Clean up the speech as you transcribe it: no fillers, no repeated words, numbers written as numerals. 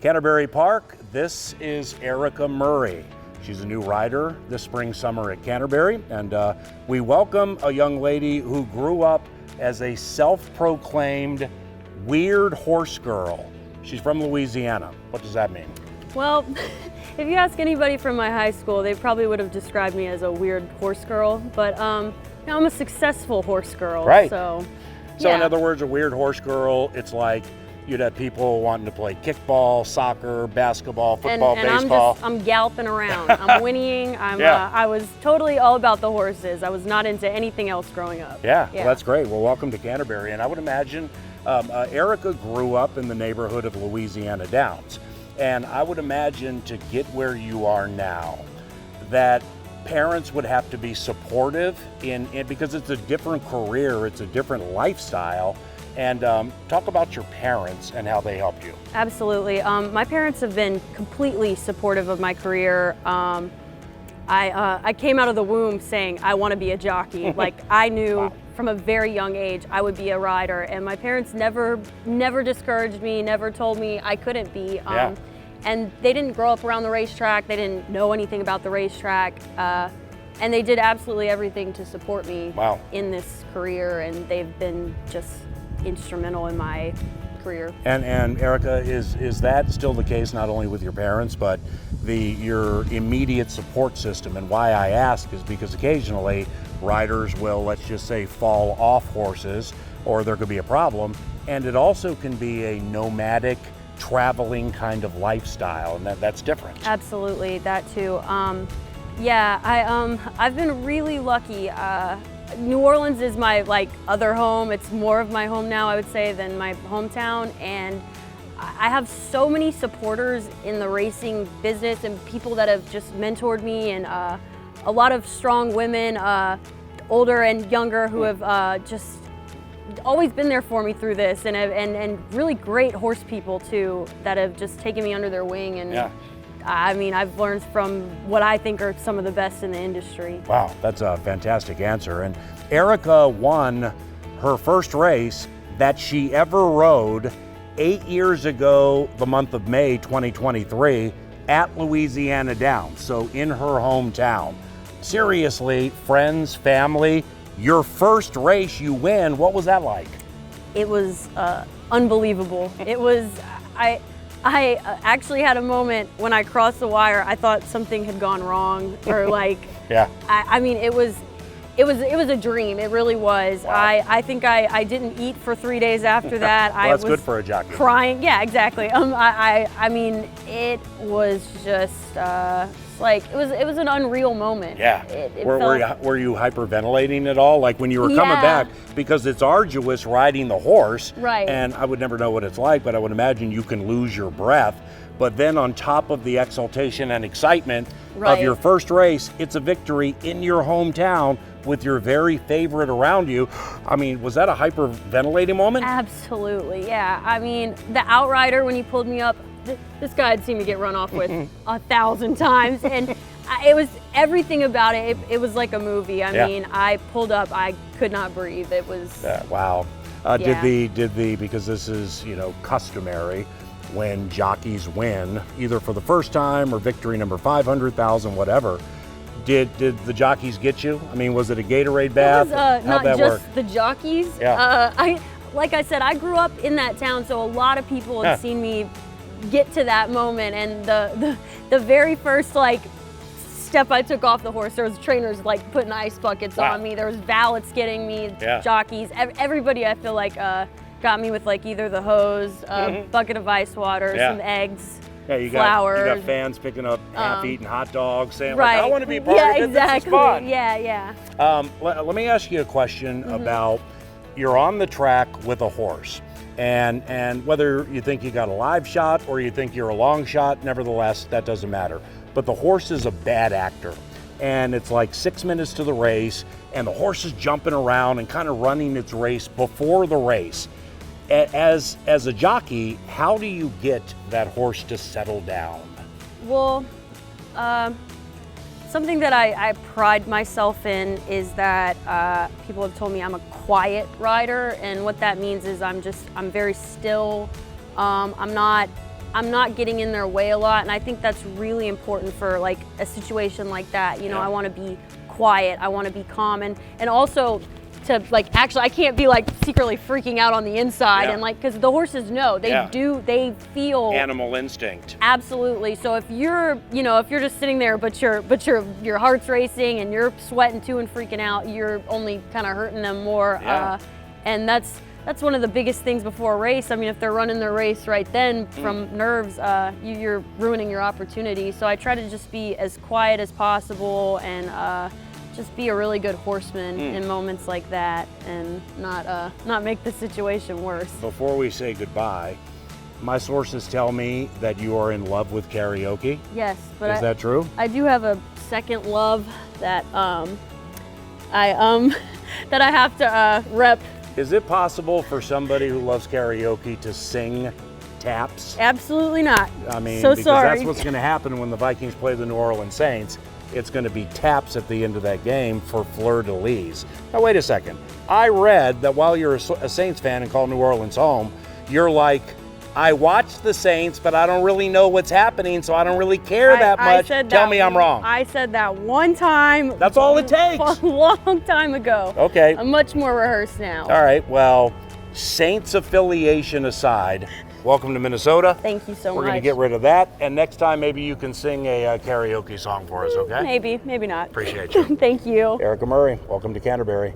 Canterbury Park, this is Erica Murray. She's a new rider this spring, summer at Canterbury, and we welcome a young lady who grew up as a self-proclaimed weird horse girl. She's from Louisiana. What does that mean? Well, if you ask anybody from my high school, they probably would have described me as a weird horse girl, but I'm a successful horse girl. Right. So So yeah. in other words, a weird horse girl, it's like you'd have people wanting to play kickball, soccer, basketball, football, and baseball. I'm galloping around. I'm whinnying. I was totally all about the horses. I was not into anything else growing up. Yeah, well, that's great. Well, welcome to Canterbury. And I would imagine Erica grew up in the neighborhood of Louisiana Downs. And I would imagine to get where you are now, that parents would have to be supportive in because it's a different career, it's a different lifestyle. And talk about your parents and how they helped you. Absolutely. My parents have been completely supportive of my career. I came out of the womb saying I want to be a jockey. Like I knew from a very young age I would be a rider, and my parents never discouraged me, never told me I couldn't be. And they didn't grow up around the racetrack. They didn't know anything about the racetrack. And they did absolutely everything to support me in this career, and they've been just instrumental in my career. And Erica, is that still the case, not only with your parents, but your immediate support system? And why I ask is because occasionally riders will, let's just say, fall off horses, or there could be a problem, and it also can be a nomadic, traveling kind of lifestyle, and that's different. Absolutely, that too. I've been really lucky. New Orleans is my other home. It's more of my home now, I would say, than my hometown, and I have so many supporters in the racing business and people that have just mentored me, and a lot of strong women, older and younger, who have just always been there for me through this, and really great horse people too that have just taken me under their wing. And I mean, I've learned from what I think are some of the best in the industry. Wow, that's a fantastic answer. And Erica won her first race that she ever rode 8 years ago, the month of May 2023, at Louisiana Downs, so in her hometown. Seriously, friends, family, your first race you win, what was that like? It was unbelievable. It was, I actually had a moment when I crossed the wire. I thought something had gone wrong, or I mean, it was a dream. It really was. Wow. I think I didn't eat for 3 days after that. Well, that's good for a jockey. Crying. Yeah, exactly. I mean, it was just it was an unreal moment. Yeah. Were you hyperventilating at all? Like when you were coming back, because it's arduous riding the horse. Right. And I would never know what it's like, but I would imagine you can lose your breath. But then on top of the exultation and excitement of your first race, it's a victory in your hometown with your very favorite around you. I mean, was that a hyperventilating moment? Absolutely, yeah. I mean, the outrider, when he pulled me up, this guy had seen me get run off with 1,000 times, and it was everything about it. It was like a movie. I mean, I pulled up, I could not breathe. It was wow. Because this is customary when jockeys win, either for the first time or victory number 500,000, whatever. Did the jockeys get you? I mean, was it a Gatorade bath? It was How'd not that just work? the jockeys. Like I said, I grew up in that town, so a lot of people had seen me get to that moment, and the very first step I took off the horse, there was trainers putting ice buckets on me. There was valets getting me, jockeys, everybody. I feel like got me with either the hose, a bucket of ice water, some eggs. Yeah, you flowers. got fans picking up half-eaten hot dogs, saying, right. I want to be part of it, exactly. This is fun. Yeah. Let me ask you a question about, you're on the track with a horse, and whether you think you got a live shot or you think you're a long shot, nevertheless, that doesn't matter. But the horse is a bad actor, and it's 6 minutes to the race, and the horse is jumping around and kind of running its race before the race. As a jockey, how do you get that horse to settle down? Well, something that I pride myself in is that people have told me I'm a quiet rider, and what that means is I'm very still. I'm not I'm not getting in their way a lot, and I think that's really important for like a situation like that. You know, I want to be quiet, I want to be calm, and also to like, actually I can't be like secretly freaking out on the inside, and like, because the horses know, they feel animal instinct. Absolutely. So if you're, you know, if you're just sitting there but your heart's racing and you're sweating too and freaking out, you're only kind of hurting them more. And that's one of the biggest things before a race. I mean, if they're running their race right then from nerves, you're ruining your opportunity. So I try to just be as quiet as possible and just be a really good horseman in moments like that, and not make the situation worse. Before we say goodbye, my sources tell me that you are in love with karaoke. Yes, but is that true? I do have a second love that that I have to rep. Is it possible for somebody who loves karaoke to sing taps? Absolutely not. I mean, so because sorry. that's what's going to happen when the Vikings play the New Orleans Saints. It's going to be taps at the end of that game for fleur-de-lis. Now, wait a second. I read that while you're a Saints fan and call New Orleans home, you're like, I watch the Saints, but I don't really know what's happening, so I don't really care that much. Tell me I'm wrong. I said that one time. That's all it takes. A long time ago. Okay. I'm much more rehearsed now. All right. Well, Saints affiliation aside, welcome to Minnesota. Thank you so much. We're going to get rid of that, and next time maybe you can sing a karaoke song for us, okay? Maybe not. Appreciate you. Thank you. Erica Murray, welcome to Canterbury.